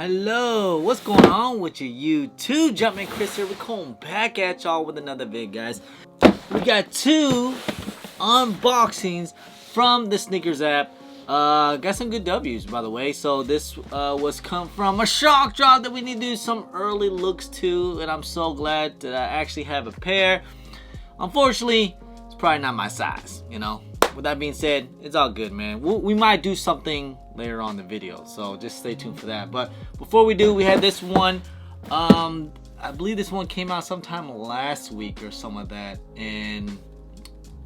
Hello, what's going on with you YouTube? Jumpman Chris here. We're coming back at y'all with another vid, guys. We got two unboxings from the sneakers app. Got some good W's, by the way. So this was come from a shock drop that we need to do some early looks to, and I'm so glad that I actually have a pair. Unfortunately, it's probably not my size, you know. With that being said, it's all good, man. We might do something later on in the video, so just stay tuned for that. But before we do, we had this one. I believe this one came out sometime last week or something like that, and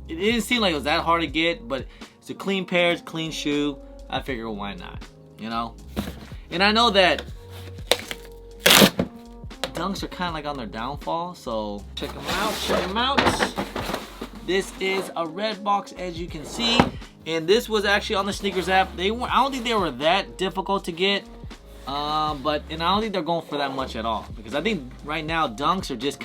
it didn't seem like it was that hard to get, but it's a clean pair, it's a clean shoe. I figure why not, you know? And I know that Dunks are kind of like on their downfall, so check them out, This is a red box, as you can see, and this was actually on the sneakers app. I don't think they were that difficult to get, and I don't think they're going for that much at all, because I think right now Dunks are just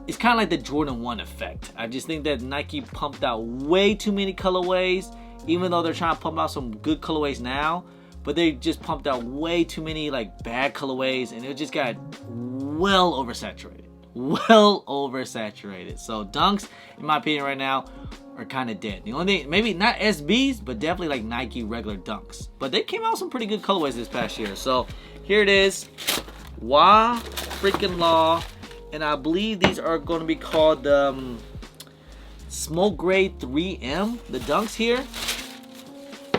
it's kind of like the Jordan 1 effect. I just think that Nike pumped out way too many colorways, even though they're trying to pump out some good colorways now, but they just pumped out way too many like bad colorways, and it just got well oversaturated. So Dunks, in my opinion right now, are kind of dead. The only thing, maybe not SBs, but definitely like Nike regular Dunks. But they came out with some pretty good colorways this past year. So here it is. Wah freaking law. And I believe these are going to be called Smoke Gray 3M, the Dunks here.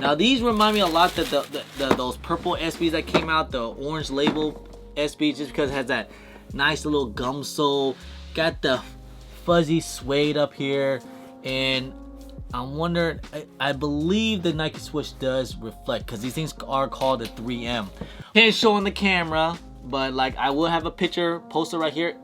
Now these remind me a lot of those purple SBs that came out, the orange label SBs, just because it has that nice little gum sole, got the fuzzy suede up here, and I'm wondering, I believe the Nike swoosh does reflect, because these things are called a 3M. Can't show on the camera, but like I will have a picture posted right here.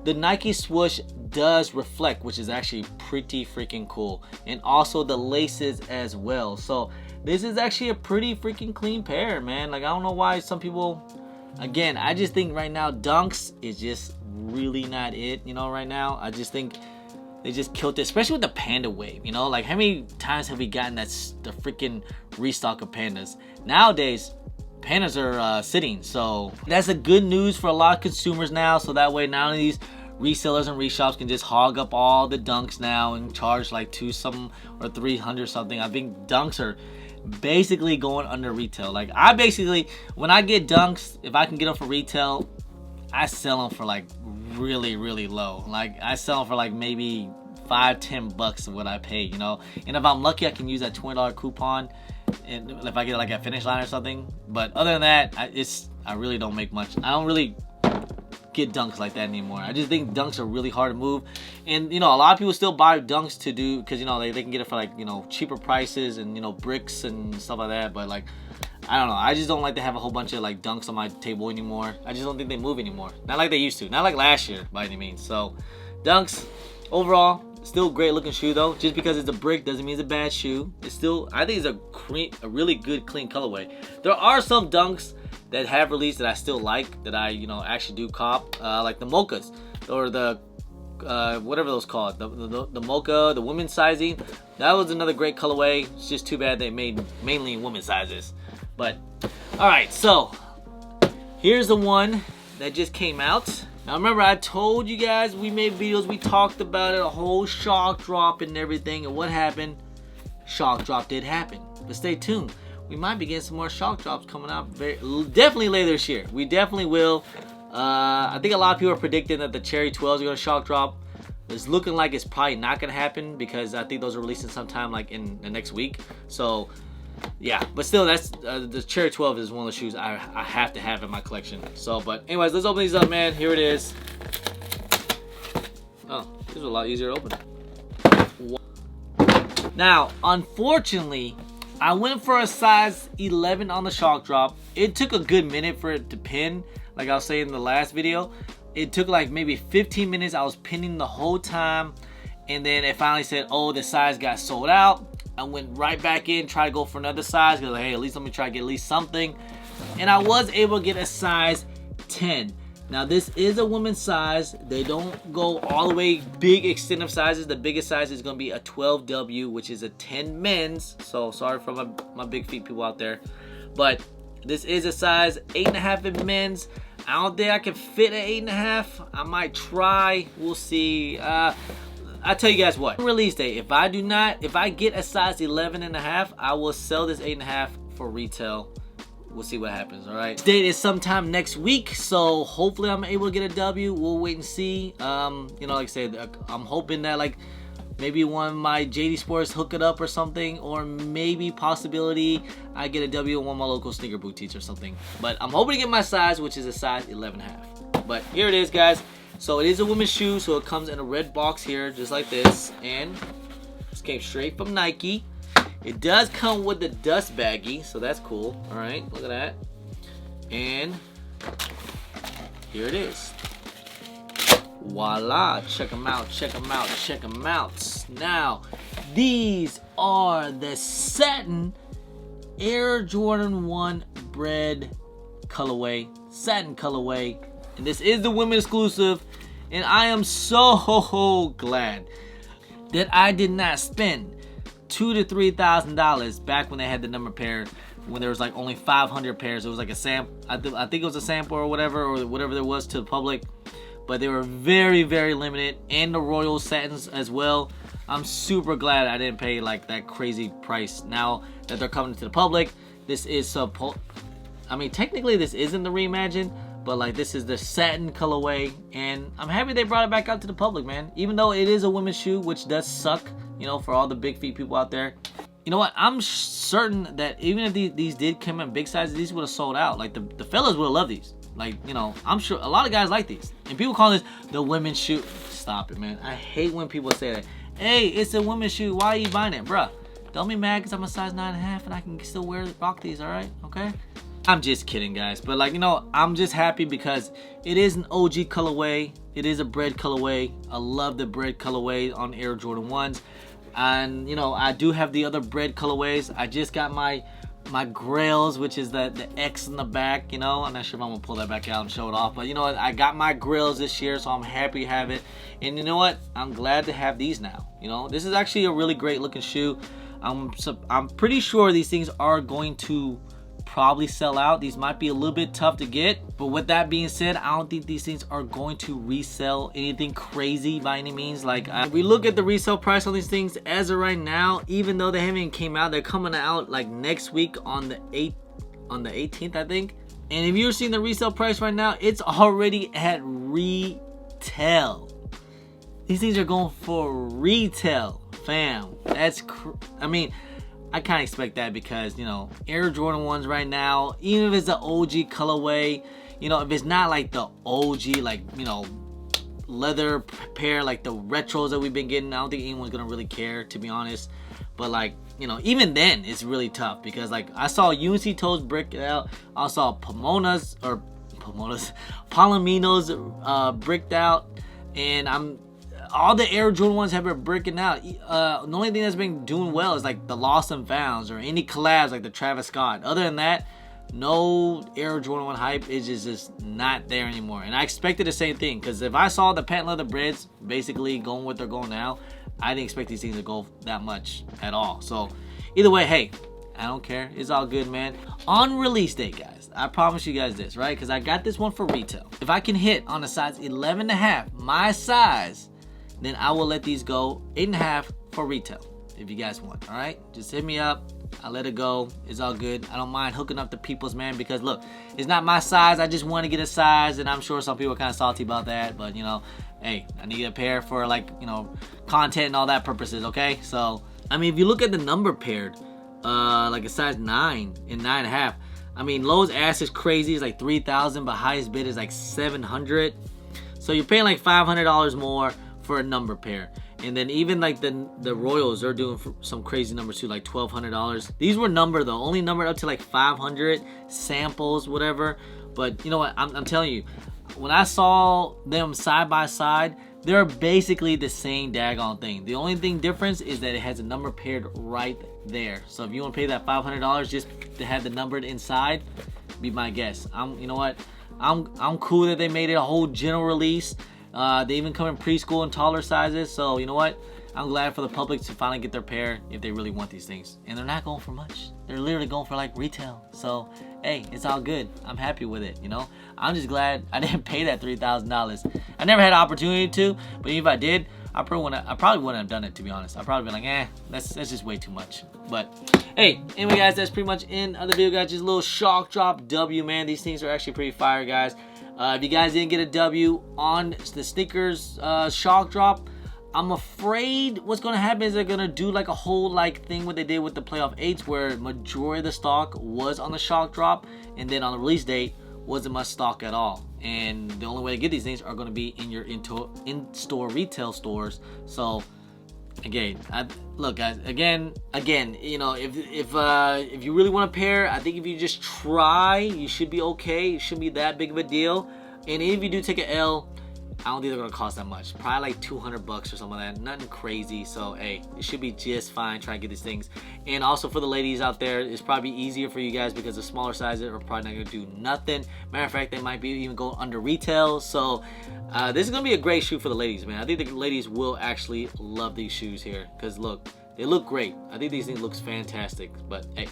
The Nike swoosh does reflect, which is actually pretty freaking cool, and also the laces as well. So this is actually a pretty freaking clean pair, man. Like I don't know why some people, again, I just think right now Dunks is just really not it, you know, right now. I just think they just killed it, especially with the Panda wave, you know? Like how many times have we gotten the freaking restock of Pandas? Nowadays, Pandas are sitting, so that's a good news for a lot of consumers now, so that way none of these resellers and reshops can just hog up all the Dunks now and charge like $2 something or $300 something. I think Dunks are basically going under retail. Like I basically, when I get Dunks, if I can get them for retail, I sell them for like really low. Like I sell them for like maybe $5-10 of what I pay, you know. And if I'm lucky, I can use that $20 coupon, and if I get like a Finish Line or something. But other than that, I really don't make much. I don't really get Dunks like that anymore. I just think Dunks are really hard to move, and you know, a lot of people still buy Dunks to do, because you know they can get it for like, you know, cheaper prices and, you know, bricks and stuff like that. But like, I don't know, I just don't like to have a whole bunch of like Dunks on my table anymore. I just don't think they move anymore, not like they used to, not like last year by any means. So Dunks overall still great looking shoe though. Just because it's a brick doesn't mean it's a bad shoe. It's still, I think it's a really good clean colorway. There are some Dunks that have released that I still like, that I, you know, actually do cop, like the mochas, or the whatever those called, the mocha, the women's sizing. That was another great colorway. It's just too bad they made mainly in women's sizes. But all right, so here's the one that just came out. Now remember, I told you guys, we made videos, we talked about it, a whole shock drop and everything, and what happened? Shock drop did happen. But stay tuned. We might be getting some more shock drops coming out definitely later this year. We definitely will. I think a lot of people are predicting that the Cherry 12s are going to shock drop. It's looking like it's probably not going to happen, because I think those are releasing sometime like in the next week. So yeah, but still, that's the Cherry 12 is one of the shoes I have to have in my collection. So, but anyways, let's open these up, man. Here it is. Oh, these are a lot easier to open. Now, unfortunately, I went for a size 11 on the shock drop. It took a good minute for it to pin. Like I was saying in the last video, it took like maybe 15 minutes. I was pinning the whole time, and then it finally said, oh, the size got sold out. I went right back in, tried to go for another size, because like, hey, at least let me try to get at least something. And I was able to get a size 10. Now this is a women's size. They don't go all the way big extended sizes. The biggest size is going to be a 12W, which is a 10 men's. So sorry for my big feet people out there. But This is a size 8.5 in men's. I don't think I can fit an 8.5. I might try. We'll see. I tell you guys what. Release date. If I get a size 11.5, I will sell this 8.5 for retail. We'll see what happens. All right. Date is sometime next week, so hopefully I'm able to get a W. We'll wait and see. You know, like I said, I'm hoping that like maybe one of my JD Sports hook it up or something, or maybe possibility I get a W in one of my local sneaker boutiques or something. But I'm hoping to get my size, which is a size 11.5. But here it is, guys. So it is a women's shoe, so it comes in a red box here, just like this, and this came straight from Nike. It does come with the dust baggie, so that's cool. All right, look at that. And here it is. Voila, check them out, check them out, check them out. Now, these are the satin Air Jordan 1 bread colorway, satin colorway. And this is the women exclusive. And I am so glad that I did not spend $2,000 to $3,000 back when they had the number pair, when there was like only 500 pairs. It was like a sample. I think it was a sample or whatever there was to the public. But they were very, very limited, and the royal satins as well. I'm super glad I didn't pay like that crazy price. Now that they're coming to the public, this is I mean, technically this isn't the reimagined, but like this is the satin colorway, and I'm happy they brought it back out to the public, man. Even though it is a women's shoe, which does suck, you know, for all the big feet people out there. You know what? I'm certain that even if these did come in big sizes, these would have sold out. Like the fellas would have loved these. Like, you know, I'm sure a lot of guys like these. And people call this the women's shoe. Stop it, man. I hate when people say that. Hey, it's a women's shoe. Why are you buying it? Bruh, don't be mad because I'm a size 9.5 and I can still rock these, all right? Okay? I'm just kidding, guys. But, like, you know, I'm just happy because it is an OG colorway. It is a bread colorway. I love the bread colorway on Air Jordan 1s. And, you know, I do have the other bread colorways. I just got my grails, which is the X in the back, you know. I'm not sure if I'm gonna pull that back out and show it off, but you know what, I got my grails this year, so I'm happy to have it. And you know what, I'm glad to have these now. You know, this is actually a really great looking shoe. I'm pretty sure these things are going to probably sell out. These might be a little bit tough to get, but with that being said, I don't think these things are going to resell anything crazy by any means. Like, if we look at the resale price on these things as of right now, even though they haven't even came out, they're coming out like next week on the 18th, I think. And if you're seeing the resale price right now, it's already at retail. These things are going for retail, fam. That's I mean, I kind of expect that because, you know, Air Jordan 1s right now, even if it's the OG colorway, you know, if it's not like the OG, like, you know, leather pair, like the retros that we've been getting, I don't think anyone's going to really care, to be honest. But, like, you know, even then, it's really tough because, like, I saw UNC Toes brick out. I saw Palominos bricked out. And all the Air Jordan 1s have been breaking out. The only thing that's been doing well is like the Lost and Founds or any collabs like the Travis Scott. Other than that, no Air Jordan 1 hype is just not there anymore. And I expected the same thing because if I saw the patent leather breads basically going what they're going now, I didn't expect these things to go that much at all. So either way, hey, I don't care. It's all good, man. On release date, guys, I promise you guys this, right? Because I got this one for retail. If I can hit on a size 11.5, my size, then I will let these go 8.5 for retail if you guys want. All right, just hit me up. I let it go. It's all good. I don't mind hooking up the people's, man, because look, it's not my size. I just want to get a size, and I'm sure some people are kind of salty about that, but you know, hey, I need a pair for, like, you know, content and all that purposes. Okay, so I mean, if you look at the number paired, like a size 9 and 9.5, I mean, lowest ask is crazy. It's like 3,000, but highest bid is like 700. So you're paying like $500 more for a number pair. And then even like the Royals, they're doing some crazy numbers too, like $1,200. These were numbered though, only numbered up to like 500 samples, whatever. But you know what, I'm telling you, when I saw them side by side, they're basically the same daggone thing. The only thing difference is that it has a number paired right there. So if you want to pay that $500 just to have the numbered inside, be my guest. You know what, I'm cool that they made it a whole general release. They even come in preschool and taller sizes. So you know what, I'm glad for the public to finally get their pair if they really want these things. And they're not going for much. They're literally going for like retail. So hey, it's all good. I'm happy with it, you know. I'm just glad I didn't pay that $3,000. I never had an opportunity to, but if I did, I probably wouldn't have done it, to be honest. I'd probably be like, that's just way too much. But hey, anyway, guys, that's pretty much in the video, guys. Just a little shock drop W, man. These things are actually pretty fire, guys. If you guys didn't get a W on the sneakers shock drop, I'm afraid what's gonna happen is they're gonna do like a whole thing what they did with the playoff 8s, where majority of the stock was on the shock drop, and then on the release date wasn't much stock at all. And the only way to get these things are going to be in your in-store retail stores. So again, look, guys, again, you know, if you really want a pair, I think if you just try, you should be okay. It shouldn't be that big of a deal. And if you do take an L, I don't think they're gonna cost that much. Probably like $200 or something like that. Nothing crazy. So hey, it should be just fine trying to get these things. And also for the ladies out there, it's probably easier for you guys because the smaller sizes are probably not gonna do nothing. Matter of fact, they might be even go under retail. So this is gonna be a great shoe for the ladies, man. I think the ladies will actually love these shoes here because look, they look great. I think these things looks fantastic. But hey.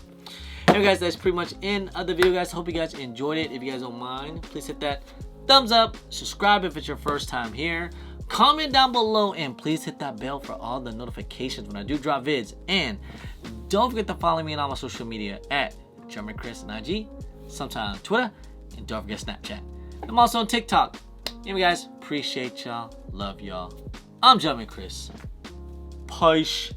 Anyway, guys, that's pretty much in the video, guys. Hope you guys enjoyed it. If you guys don't mind, please hit that thumbs up, subscribe if it's your first time here, comment down below, and please hit that bell for all the notifications when I do drop vids. And don't forget to follow me on all my social media at Chris on IG, sometime on Twitter, and don't forget Snapchat. I'm also on TikTok. Anyway, guys, appreciate y'all, love y'all. I'm Chris. Peace.